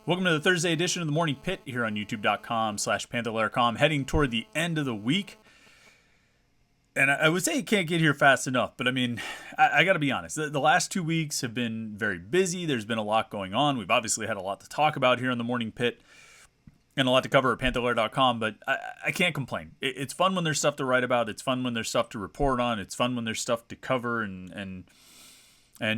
Welcome to the Thursday edition of the Morning Pitt here on youtube.com/Panther-Lair.com, heading toward the end of the week. And I would say you can't get here fast enough, but I mean, I got to be honest. The last 2 weeks have been very busy. There's been a lot going on. We've obviously had a lot to talk about here on the Morning Pitt and a lot to cover at Panther-Lair.com, but I can't complain. It's fun when there's stuff to write about. It's fun when there's stuff to report on. It's fun when there's stuff to cover and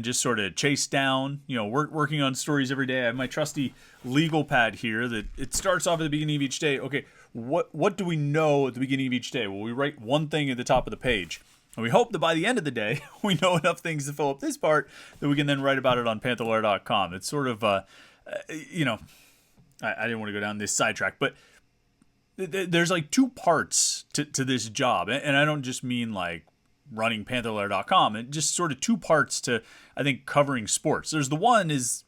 just sort of chase down, working on stories every day. I have my trusty legal pad here that it starts off at the beginning of each day. Okay, what do we know at the beginning of each day? Well, we write one thing at the top of the page. And we hope that by the end of the day, we know enough things to fill up this part that we can then write about it on Panther-Lair.com. It's sort of, I didn't want to go down this sidetrack, but there's like two parts to this job. And I don't just mean like running Panther-Lair.com, and just sort of two parts to, I think, covering sports. There's the one is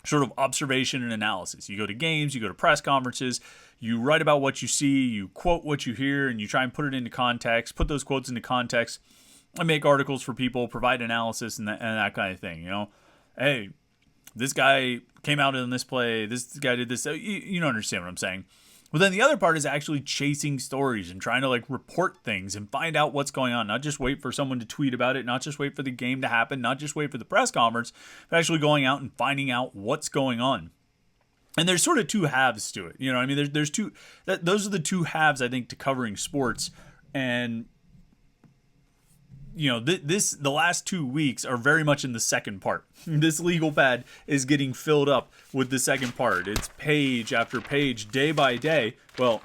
sort of observation and analysis. You go to games, you go to press conferences, you write about what you see, you quote what you hear, and you try and put it into context, put those quotes into context, and make articles for people, provide analysis and that kind of thing. Hey, this guy came out in this play, this guy did this. You don't understand what I'm saying. But then the other part is actually chasing stories and trying to report things and find out what's going on. Not just wait for someone to tweet about it, not just wait for the game to happen, not just wait for the press conference, but actually going out and finding out what's going on. And there's sort of two halves to it. There's two. Those are the two halves, I think, to covering sports. And the last 2 weeks are very much in the second part. This legal pad is getting filled up with the second part. It's page after page, day by day. Well,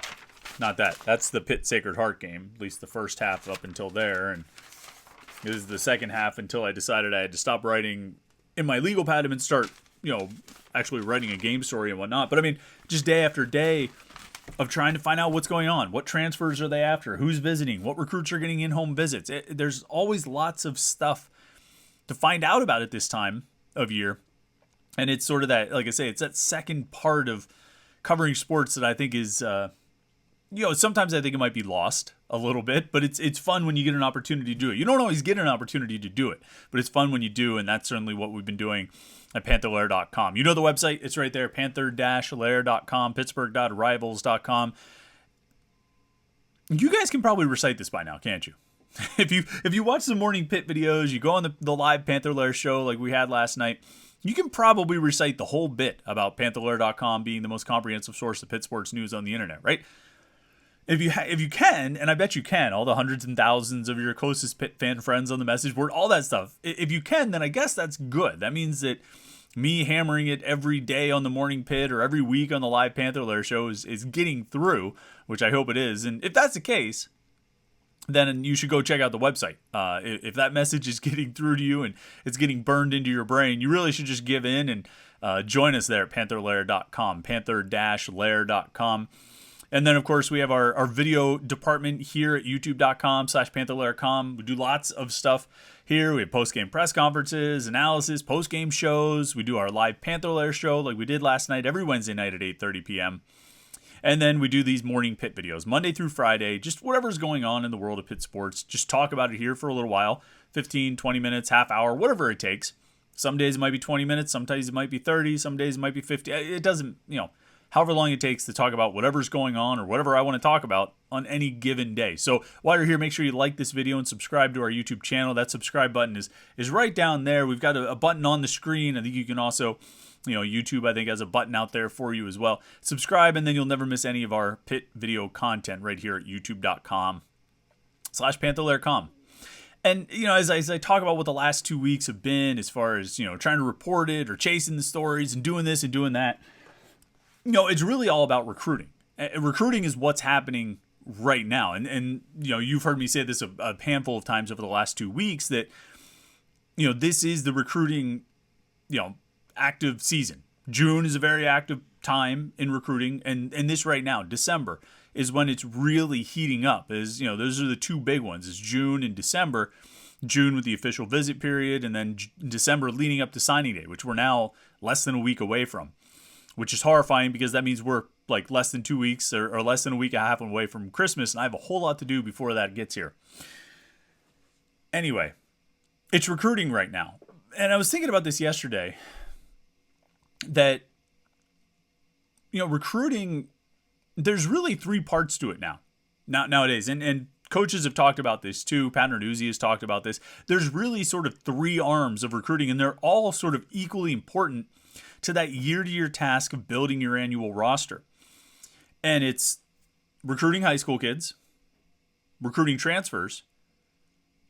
not that. That's the Pitt Sacred Heart game, at least the first half up until there. And this is the second half until I decided I had to stop writing in my legal pad and start, actually writing a game story and whatnot. But I mean, just day after day of trying to find out what's going on. What transfers are they after? Who's visiting? What recruits are getting in-home visits? There's always lots of stuff to find out about at this time of year. And it's sort of that, like I say, it's that second part of covering sports that I think is, sometimes I think it might be lost a little bit, but it's fun when you get an opportunity to do it. You don't always get an opportunity to do it, but it's fun when you do, and that's certainly what we've been doing at Panther-Lair.com. You know the website, it's right there, Panther-Lair.com, Pittsburgh.rivals.com. You guys can probably recite this by now, can't you? If you watch the Morning Pitt videos, you go on the live Panther-Lair show like we had last night, you can probably recite the whole bit about Panther-Lair.com being the most comprehensive source of Pitt sports news on the internet, right? If you can, and I bet you can, all the hundreds and thousands of your closest Pitt fan friends on the message board, all that stuff. If you can, then I guess that's good. That means that me hammering it every day on the Morning Pitt or every week on the live Panther-Lair show is getting through, which I hope it is. And if that's the case, then you should go check out the website. If that message is getting through to you and it's getting burned into your brain, you really should just give in and join us there at Panther-Lair.com, Panther-Lair.com. And then, of course, we have our video department here at youtube.com/Panther-Lair.com. We do lots of stuff here. We have post-game press conferences, analysis, post-game shows. We do our live Panther-Lair show like we did last night, every Wednesday night at 8:30 p.m. And then we do these Morning Pitt videos, Monday through Friday, just whatever's going on in the world of Pitt sports. Just talk about it here for a little while, 15, 20 minutes, half hour, whatever it takes. Some days it might be 20 minutes, sometimes it might be 30, some days it might be 50. It doesn't, however long it takes to talk about whatever's going on or whatever I want to talk about on any given day. So while you're here, make sure you like this video and subscribe to our YouTube channel. That subscribe button is right down there. We've got a button on the screen. I think you can also, YouTube I think has a button out there for you as well. Subscribe and then you'll never miss any of our Pitt video content right here at youtube.com/Panther-Lair.com. And, as I talk about what the last 2 weeks have been as far as, trying to report it or chasing the stories and doing this and doing that, it's really all about recruiting. Recruiting is what's happening right now. And you've heard me say this a handful of times over the last 2 weeks that, this is the recruiting, active season. June is a very active time in recruiting. And this right now, December, is when it's really heating up. Those are the two big ones, is June and December. June with the official visit period, and then December leading up to signing day, which we're now less than a week away from. Which is horrifying because that means we're like less than 2 weeks or less than a week and a half away from Christmas, and I have a whole lot to do before that gets here. Anyway, it's recruiting right now. And I was thinking about this yesterday, that recruiting, there's really three parts to it nowadays. And coaches have talked about this too. Pat Narduzzi has talked about this. There's really sort of three arms of recruiting, and they're all sort of equally important to that year-to-year task of building your annual roster. And it's recruiting high school kids, recruiting transfers,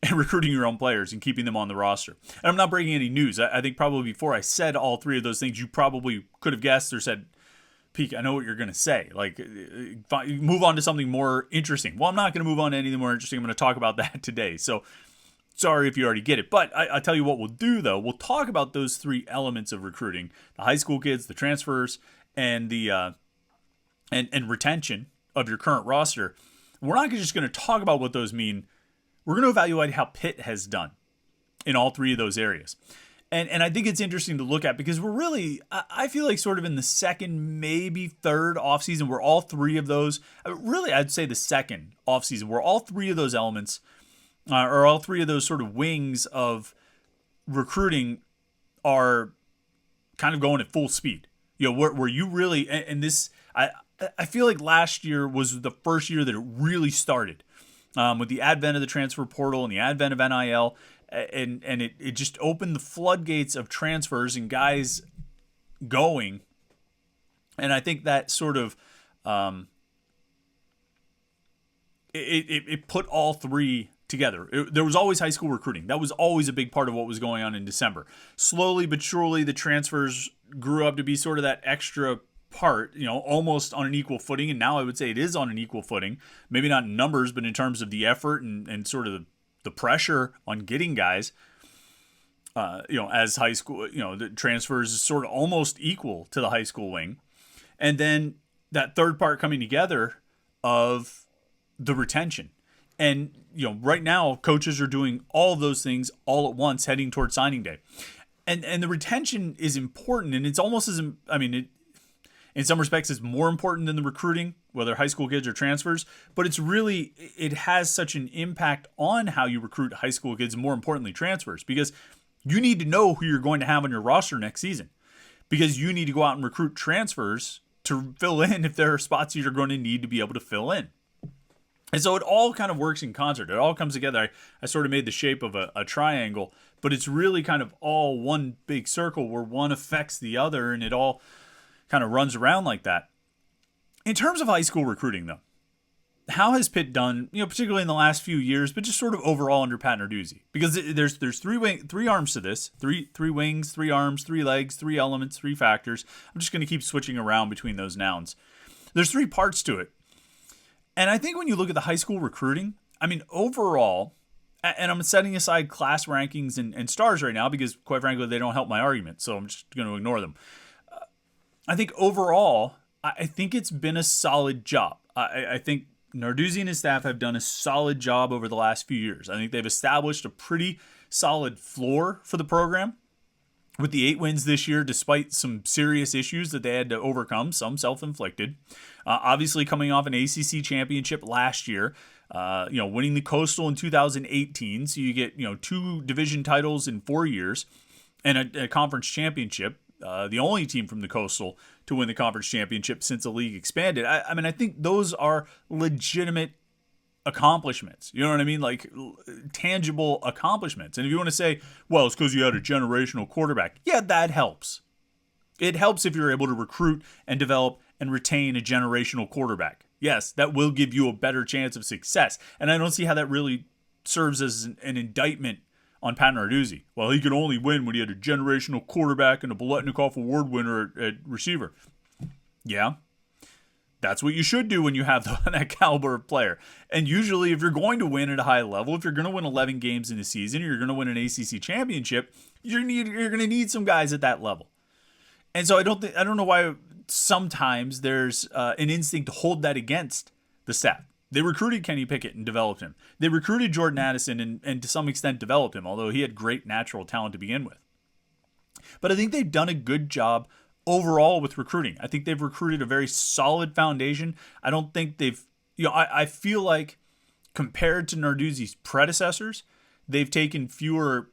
and recruiting your own players and keeping them on the roster. And I'm not breaking any news. I think probably before I said all three of those things, you probably could have guessed or said, Peak, I know what you're going to say. Like, move on to something more interesting. Well, I'm not going to move on to anything more interesting. I'm going to talk about that today. So sorry if you already get it. But I tell you what we'll do, though. We'll talk about those three elements of recruiting: the high school kids, the transfers, and the and retention of your current roster. We're not just going to talk about what those mean. We're going to evaluate how Pitt has done in all three of those areas. And I think it's interesting to look at because we're really, I feel like sort of in the second, maybe third offseason where all three of those, really I'd say the second offseason where all three of those elements or all three of those sort of wings of recruiting are kind of going at full speed. Where you really, and this, I feel like last year was the first year that it really started with the advent of the transfer portal and the advent of NIL. And it just opened the floodgates of transfers and guys going. And I think that sort of it put all three together. There was always high school recruiting. That was always a big part of what was going on in December. Slowly but surely, the transfers grew up to be sort of that extra part, almost on an equal footing. And now I would say it is on an equal footing. Maybe not in numbers, but in terms of the effort and sort of the pressure on getting guys, as high school, the transfers is sort of almost equal to the high school wing. And then that third part coming together of the retention. And, right now coaches are doing all of those things all at once heading towards signing day. And the retention is important. And it's almost in some respects, it's more important than the recruiting, whether high school kids or transfers. But it has such an impact on how you recruit high school kids, and more importantly, transfers, because you need to know who you're going to have on your roster next season, because you need to go out and recruit transfers to fill in if there are spots you're going to need to be able to fill in. And so it all kind of works in concert. It all comes together. I sort of made the shape of a triangle, but it's really kind of all one big circle where one affects the other, and it all kind of runs around like that. In terms of high school recruiting, though, how has Pitt done, particularly in the last few years, but just sort of overall under Pat Narduzzi? Because there's three arms to this, three wings, three arms, three legs, three elements, three factors. I'm just going to keep switching around between those nouns. There's three parts to it. And I think when you look at the high school recruiting, overall, and I'm setting aside class rankings and stars right now because, quite frankly, they don't help my argument, so I'm just going to ignore them. I think overall, I think it's been a solid job. I think Narduzzi and his staff have done a solid job over the last few years. I think they've established a pretty solid floor for the program with the 8 wins this year, despite some serious issues that they had to overcome, some self-inflicted. Obviously coming off an ACC championship last year, winning the Coastal in 2018. So you get, 2 division titles in 4 years and a conference championship. The only team from the Coastal to win the conference championship since the league expanded. I think those are legitimate accomplishments. You know what I mean? Like tangible accomplishments. And if you want to say, well, it's because you had a generational quarterback. Yeah, that helps. It helps if you're able to recruit and develop and retain a generational quarterback. Yes, that will give you a better chance of success. And I don't see how that really serves as an indictment on Pat Narduzzi. Well, he could only win when he had a generational quarterback and a Biletnikoff Award winner at receiver. Yeah, that's what you should do when you have that caliber of player. And usually if you're going to win at a high level, if you're going to win 11 games in a season, or you're going to win an ACC championship, you're going to need some guys at that level. And so I don't know why sometimes there's an instinct to hold that against the staff. They recruited Kenny Pickett and developed him. They recruited Jordan Addison and to some extent developed him, although he had great natural talent to begin with. But I think they've done a good job overall with recruiting. I think they've recruited a very solid foundation. I don't think they've, I feel like compared to Narduzzi's predecessors, they've taken fewer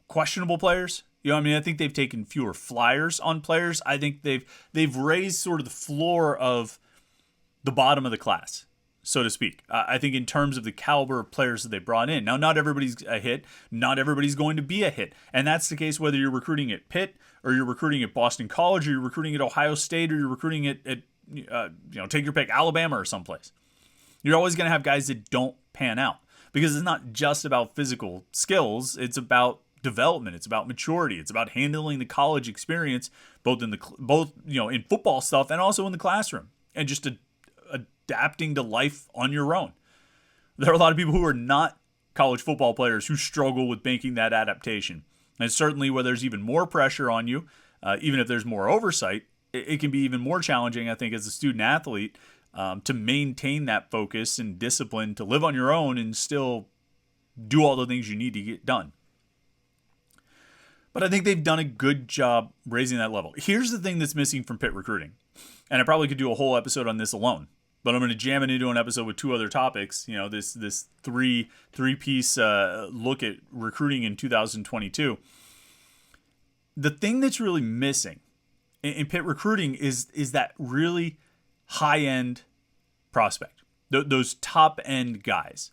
questionable players. You know, I mean, I think they've taken fewer flyers on players. I think they've raised sort of the floor of the bottom of the class, so to speak. I think in terms of the caliber of players that they brought in. Now, not everybody's a hit. Not everybody's going to be a hit. And that's the case whether you're recruiting at Pitt or you're recruiting at Boston College or you're recruiting at Ohio State or you're recruiting at take your pick, Alabama or someplace. You're always going to have guys that don't pan out because it's not just about physical skills. It's about development. It's about maturity. It's about handling the college experience, both in football stuff and also in the classroom, and just adapting to life on your own. There are a lot of people who are not college football players who struggle with making that adaptation. And certainly where there's even more pressure on you, even if there's more oversight, it can be even more challenging, I think, as a student athlete to maintain that focus and discipline to live on your own and still do all the things you need to get done. But I think they've done a good job raising that level. Here's the thing that's missing from Pitt recruiting. And I probably could do a whole episode on this alone, but I'm going to jam it into an episode with two other topics. You know, this three-piece look at recruiting in 2022. The thing that's really missing in Pitt recruiting is that really high-end prospect, those top-end guys.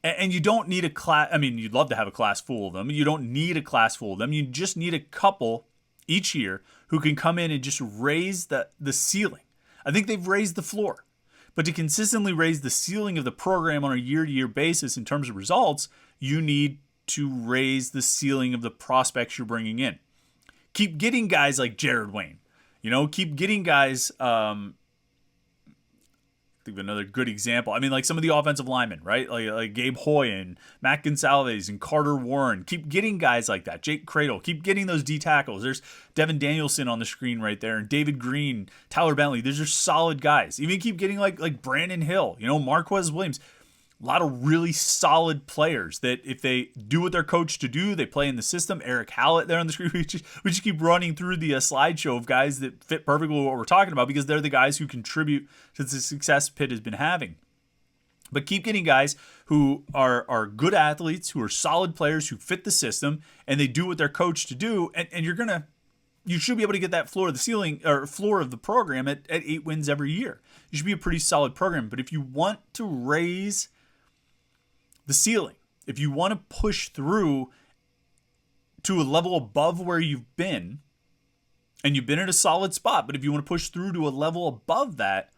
And you don't need a class. I mean, you'd love to have a class full of them. You don't need a class full of them. You just need a couple each year who can come in and just raise the ceiling. I think they've raised the floor. But to consistently raise the ceiling of the program on a year-to-year basis in terms of results, you need to raise the ceiling of the prospects you're bringing in. Keep getting guys like Jared Wayne. You know, keep getting guys... think of another good example. I mean, like some of the offensive linemen, right? Like Gabe Hoy and Matt Gonsalves and Carter Warren. Keep getting guys like that. Jake Cradle. Keep getting those D tackles. There's Devin Danielson on the screen right there, and David Green, Tyler Bentley. These are solid guys. Even keep getting like Brandon Hill, Marquez Williams. A lot of really solid players that if they do what they're coached to do, they play in the system. Eric Hallett there on the screen. We just keep running through the slideshow of guys that fit perfectly with what we're talking about because they're the guys who contribute to the success Pitt has been having. But keep getting guys who are good athletes, who are solid players, who fit the system, and they do what they're coached to do. And you should be able to get that floor of the ceiling or floor of the program at 8 wins every year. You should be a pretty solid program. But if you want to raise the ceiling, if you want to push through to a level above where you've been, and you've been in a solid spot, but if you want to push through to a level above that,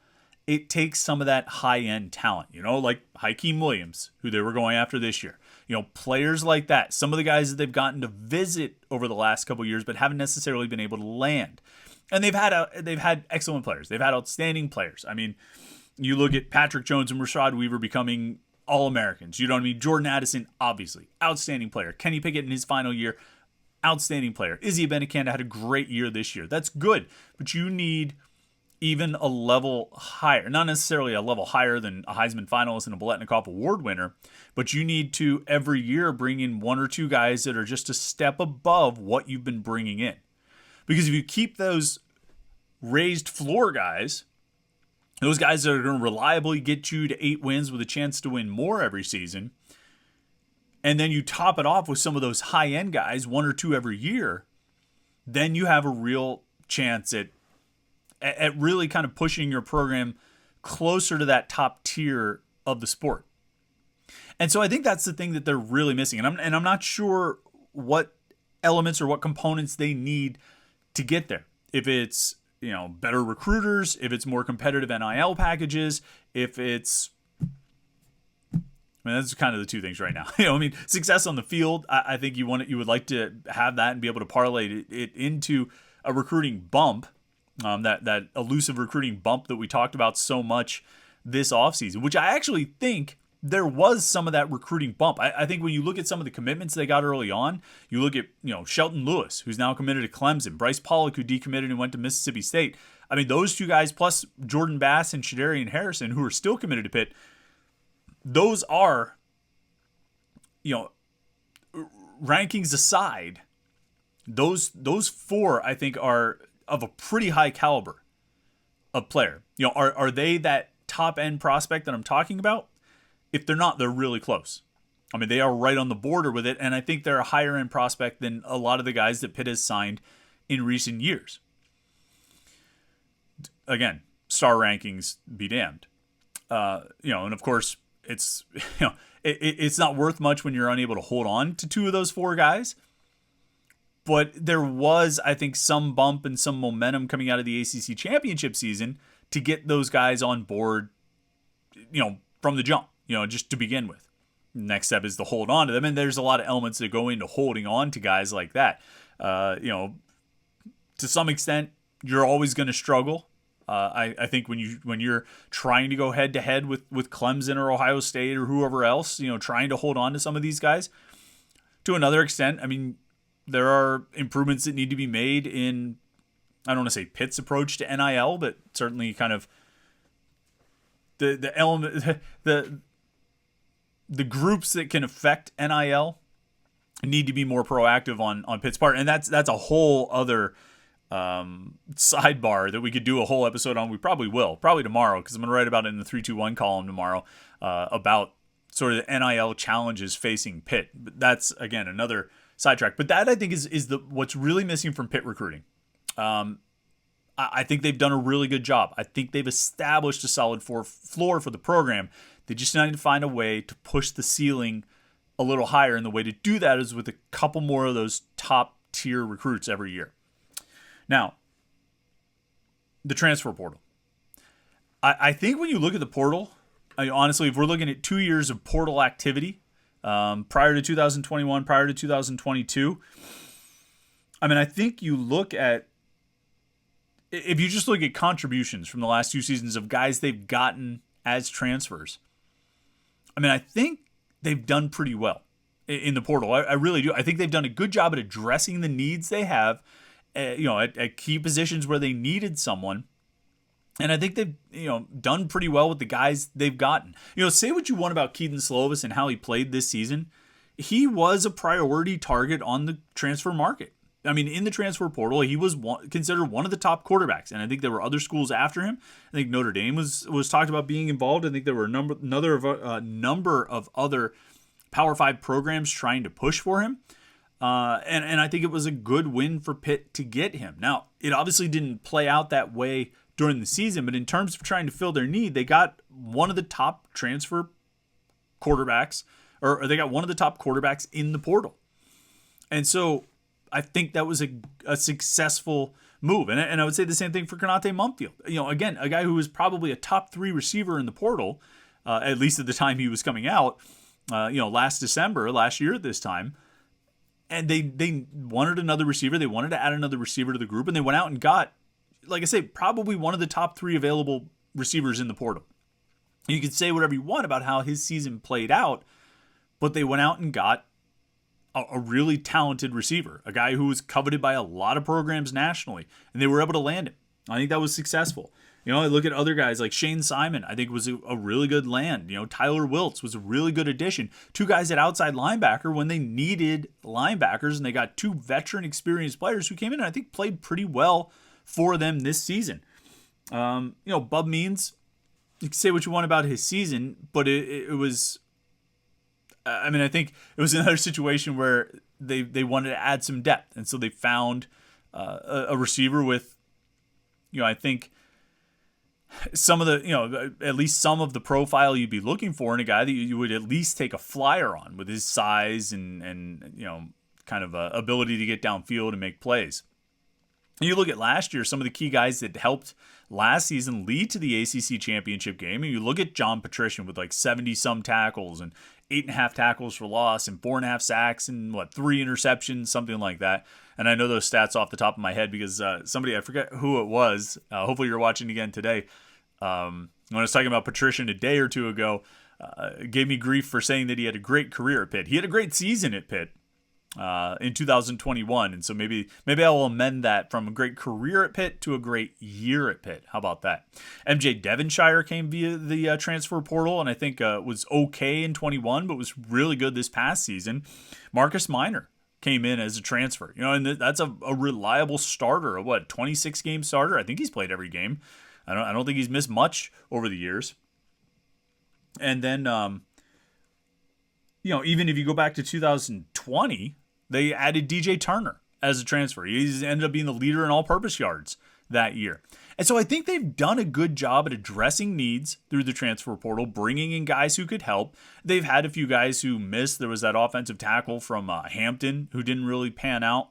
it takes some of that high-end talent, like Hakeem Williams, who they were going after this year. Players like that. Some of the guys that they've gotten to visit over the last couple of years, but haven't necessarily been able to land. And they've had excellent players. They've had outstanding players. I mean, you look at Patrick Jones and Rashad Weaver becoming All-Americans. You know what I mean? Jordan Addison, obviously, outstanding player. Kenny Pickett in his final year, outstanding player. Izzy Abanikanda had a great year this year. That's good, but you need even a level higher. Not necessarily a level higher than a Heisman finalist and a Biletnikoff Award winner, but you need to every year bring in one or two guys that are just a step above what you've been bringing in. Because if you keep those raised floor guys, those guys that are going to reliably get you to 8 wins with a chance to win more every season, and then you top it off with some of those high-end guys, 1 or 2 every year, then you have a real chance at really kind of pushing your program closer to that top tier of the sport. And so I think that's the thing that they're really missing. And I'm not sure what elements or what components they need to get there. If it's better recruiters, if it's more competitive NIL packages, if it's, that's kind of the two things right now. Success on the field. I think you would like to have that and be able to parlay it into a recruiting bump, that elusive recruiting bump that we talked about so much this offseason, which I actually think there was some of that recruiting bump. I think when you look at some of the commitments they got early on, you look at, Shelton Lewis, who's now committed to Clemson, Bryce Pollock, who decommitted and went to Mississippi State. I mean, those two guys, plus Jordan Bass and Shadarian Harrison, who are still committed to Pitt, those are, rankings aside, those 4, I think, are of a pretty high caliber of player. Are they that top-end prospect that I'm talking about? If they're not, they're really close. I mean, they are right on the border with it, and I think they're a higher end prospect than a lot of the guys that Pitt has signed in recent years. Again, star rankings be damned. And of course, it's it's not worth much when you're unable to hold on to two of those four guys. But there was, I think, some bump and some momentum coming out of the ACC championship season to get those guys on board, from the jump, just to begin with. Next step is to hold on to them, and there's a lot of elements that go into holding on to guys like that. To some extent, you're always going to struggle. I think when you're trying to go head to head with Clemson or Ohio State or whoever else, trying to hold on to some of these guys. To another extent, I mean, there are improvements that need to be made in, I don't want to say Pitt's approach to NIL, but certainly kind of the element, the groups that can affect NIL need to be more proactive on Pitt's part, and that's a whole other sidebar that we could do a whole episode on. We probably will, probably tomorrow, because I'm going to write about it in the 321 column tomorrow about sort of the NIL challenges facing Pitt. But that's, again, another sidetrack. But that, I think, is what's really missing from Pitt recruiting. I think they've done a really good job. I think they've established a solid floor for the program. They just need to find a way to push the ceiling a little higher, and the way to do that is with a couple more of those top-tier recruits every year. Now, the transfer portal. I think when you look at the portal, honestly, if we're looking at 2 years of portal activity, prior to 2021, prior to 2022, I mean, I think you look at, if you just look at contributions from the last two seasons of guys they've gotten as transfers, I mean, I think they've done pretty well in the portal. I really do. I think they've done a good job at addressing the needs they have, at key positions where they needed someone. And I think they've, done pretty well with the guys they've gotten. Say what you want about Keaton Slovis and how he played this season. He was a priority target on the transfer market. I mean, in the transfer portal, he was considered one of the top quarterbacks. And I think there were other schools after him. I think Notre Dame was talked about being involved. I think there were a number of other Power 5 programs trying to push for him. And I think it was a good win for Pitt to get him. Now, it obviously didn't play out that way during the season, but in terms of trying to fill their need, they got one of the top transfer quarterbacks, or they got one of the top quarterbacks in the portal. And so I think that was a successful move. And I would say the same thing for Konate Mumpfield. Again, a guy who was probably a top 3 receiver in the portal, at least at the time he was coming out, last year at this time. And they wanted another receiver. They wanted to add another receiver to the group, and they went out and got, like I say, probably one of the top 3 available receivers in the portal. You can say whatever you want about how his season played out, but they went out and got a really talented receiver, a guy who was coveted by a lot of programs nationally, and they were able to land him. I think that was successful. I look at other guys like Shane Simon, I think was a really good land. Tyler Wiltz was a really good addition. 2 guys at outside linebacker when they needed linebackers, and they got 2 veteran experienced players who came in and I think played pretty well for them this season. Bub Means, you can say what you want about his season, but it was, I think it was another situation where they wanted to add some depth, and so they found a receiver with, I think, some of the, at least some of the profile you'd be looking for in a guy that you would at least take a flyer on with his size and kind of ability to get downfield and make plays. And you look at last year, some of the key guys that helped last season lead to the ACC championship game, and you look at John Patrician with like 70-some tackles and 8.5 tackles for loss and 4.5 sacks and 3 interceptions, something like that. And I know those stats off the top of my head because somebody, I forget who it was, hopefully you're watching again today, when I was talking about Patrician a day or two ago, gave me grief for saying that he had a great career at Pitt. He had a great season at Pitt in 2021, and so maybe I will amend that from a great career at Pitt to a great year at Pitt. How about that? MJ Devonshire came via the transfer portal, and I think was okay in 21, but was really good this past season. Marcus Minor came in as a transfer, and that's a reliable starter, 26-game starter. I think he's played every game. I don't think he's missed much over the years. And then even if you go back to 2020, they added DJ Turner as a transfer. He's ended up being the leader in all-purpose yards that year. And so I think they've done a good job at addressing needs through the transfer portal, bringing in guys who could help. They've had a few guys who missed. There was that offensive tackle from Hampton who didn't really pan out.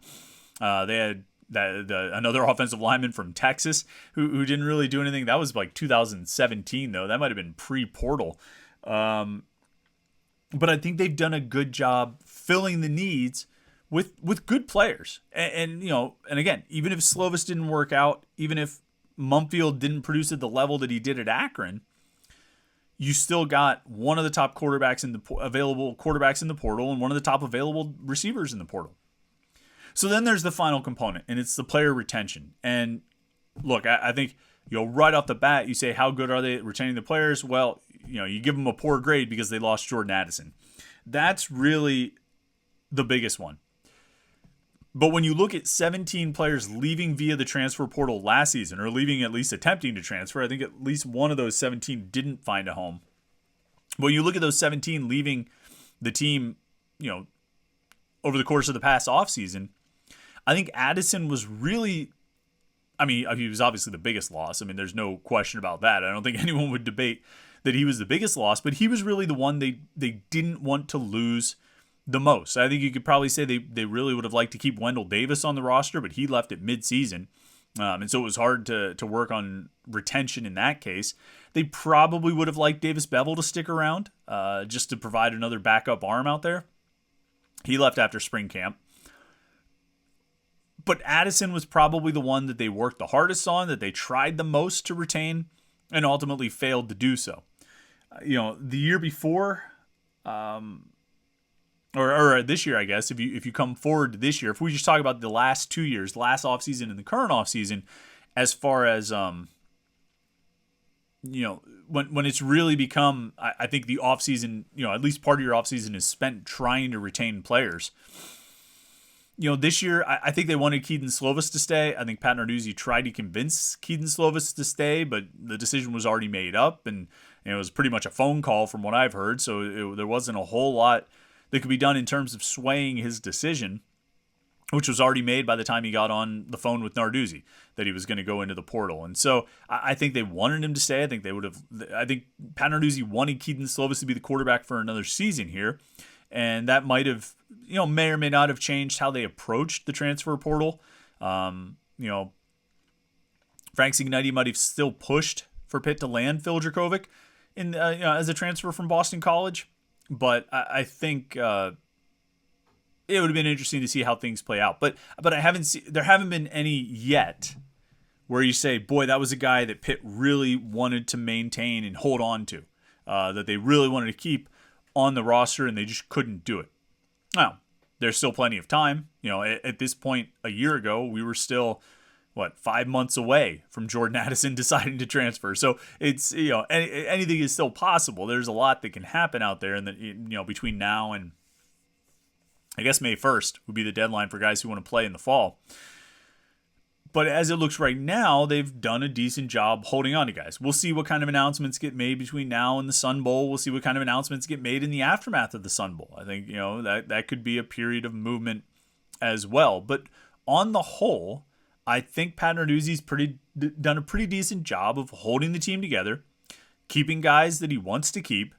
They had another offensive lineman from Texas who didn't really do anything. That was like 2017, though. That might have been pre-portal. But I think they've done a good job filling the needs with good players. And again, even if Slovis didn't work out, even if Mumfield didn't produce at the level that he did at Akron, you still got one of the top quarterbacks available quarterbacks in the portal and one of the top available receivers in the portal. So then there's the final component, and it's the player retention. And look, I think right off the bat, you say, how good are they at retaining the players? Well, you give them a poor grade because they lost Jordan Addison. That's really the biggest one. But when you look at 17 players leaving via the transfer portal last season, or leaving at least attempting to transfer, I think at least one of those 17 didn't find a home. When you look at those 17 leaving the team, over the course of the past offseason, I think Addison was really, he was obviously the biggest loss. There's no question about that. I don't think anyone would debate that he was the biggest loss, but he was really the one they didn't want to lose the most. I think you could probably say they really would have liked to keep Wendell Davis on the roster, but he left at midseason. And so it was hard to work on retention in that case. They probably would have liked Davis Bevel to stick around just to provide another backup arm out there. He left after spring camp. But Addison was probably the one that they worked the hardest on, that they tried the most to retain, and ultimately failed to do so. The year before, or this year, I guess, if you come forward to this year, if we just talk about the last 2 years, last offseason and the current offseason, as far as, when it's really become, I think the offseason, at least part of your offseason is spent trying to retain players. This year, I think they wanted Kedon Slovis to stay. I think Pat Narduzzi tried to convince Kedon Slovis to stay, but the decision was already made up, and it was pretty much a phone call from what I've heard, so there wasn't a whole lot that could be done in terms of swaying his decision, which was already made by the time he got on the phone with Narduzzi, that he was going to go into the portal. And so I think they wanted him to stay. I think Pat Narduzzi wanted Kedon Slovis to be the quarterback for another season here. And that might have, may or may not have changed how they approached the transfer portal. Frank Cignetti might have still pushed for Pitt to land Phil Dracovic as a transfer from Boston College. But I think it would have been interesting to see how things play out. But there haven't been any yet where you say, boy, that was a guy that Pitt really wanted to maintain and hold on to, that they really wanted to keep on the roster, and they just couldn't do it. Now, there's still plenty of time. At this point, a year ago, we were still, 5 months away from Jordan Addison deciding to transfer. So it's, anything is still possible. There's a lot that can happen out there, and between now and I guess May 1st would be the deadline for guys who want to play in the fall. But as it looks right now, they've done a decent job holding on to guys. We'll see what kind of announcements get made between now and the Sun Bowl. We'll see what kind of announcements get made in the aftermath of the Sun Bowl. I think, that could be a period of movement as well. But on the whole, I think Pat Narduzzi's done a pretty decent job of holding the team together, keeping guys that he wants to keep.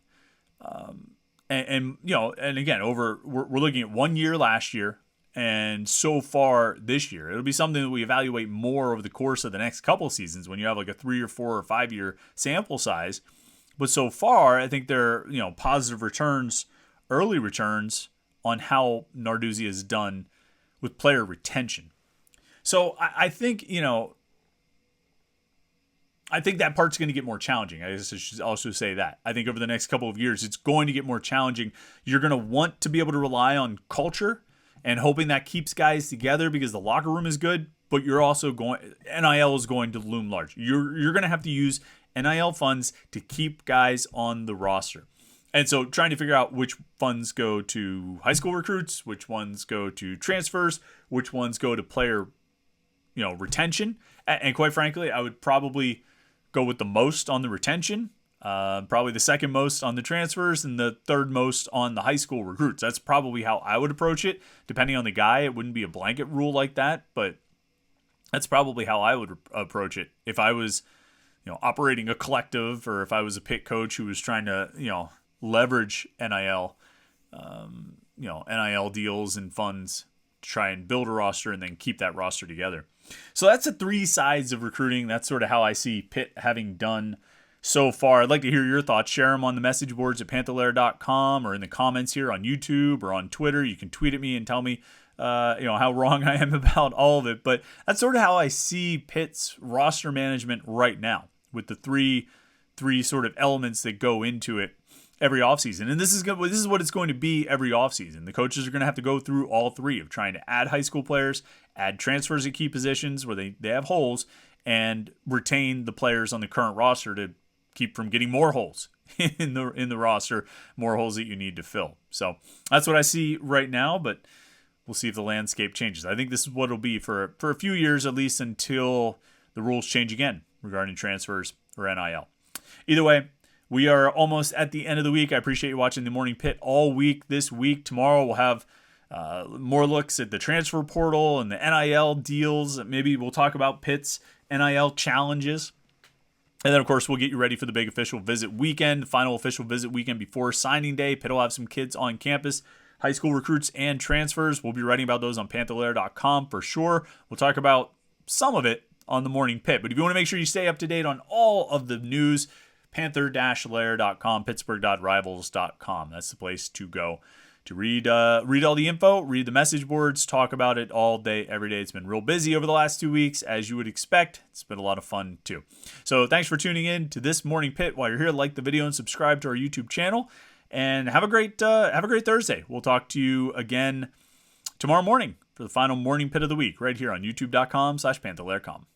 And again, we're looking at 1 year last year. And so far this year, it'll be something that we evaluate more over the course of the next couple seasons when you have like a 3 or 4 or 5 year sample size. But so far, I think there are positive returns, early returns on how Narduzzi has done with player retention. So I think that part's going to get more challenging. I guess I should also say that. I think over the next couple of years, it's going to get more challenging. You're going to want to be able to rely on culture and hoping that keeps guys together because the locker room is good, but you're also NIL is going to loom large. You're going to have to use NIL funds to keep guys on the roster. And so trying to figure out which funds go to high school recruits, which ones go to transfers, which ones go to player, retention. And quite frankly, I would probably go with the most on the retention. Probably the second most on the transfers and the third most on the high school recruits. That's probably how I would approach it. Depending on the guy, it wouldn't be a blanket rule like that, but that's probably how I would approach it if I was, operating a collective, or if I was a Pitt coach who was trying to, leverage NIL, NIL deals and funds to try and build a roster and then keep that roster together. So that's the three sides of recruiting. That's sort of how I see Pitt having done so far. I'd like to hear your thoughts. Share them on the message boards at Panther-Lair.com or in the comments here on YouTube or on Twitter. You can tweet at me and tell me how wrong I am about all of it. But that's sort of how I see Pitt's roster management right now, with the three sort of elements that go into it every offseason. And this is what it's going to be every offseason. The coaches are going to have to go through all three of trying to add high school players, add transfers at key positions where they have holes, and retain the players on the current roster to keep from getting more holes in the roster, more holes that you need to fill. So that's what I see right now, but we'll see if the landscape changes. I think this is what it'll be for a few years, at least until the rules change again regarding transfers or NIL. Either way, we are almost at the end of the week. I appreciate you watching the Morning Pit all week this week. Tomorrow we'll have more looks at the transfer portal and the NIL deals. Maybe we'll talk about Pitt's NIL challenges. And then, of course, we'll get you ready for the big official visit weekend, the final official visit weekend before signing day. Pitt will have some kids on campus, high school recruits and transfers. We'll be writing about those on Panther-Lair.com for sure. We'll talk about some of it on the Morning Pit. But if you want to make sure you stay up to date on all of the news, Panther-Lair.com, Pittsburgh.rivals.com. That's the place to go to read all the info, read the message boards, talk about it all day, every day. It's been real busy over the last 2 weeks, as you would expect. It's been a lot of fun, too. So thanks for tuning in to this Morning Pit. While you're here, like the video and subscribe to our YouTube channel. And have a great Thursday. We'll talk to you again tomorrow morning for the final Morning Pit of the week right here on youtube.com/Panther-Lair.com.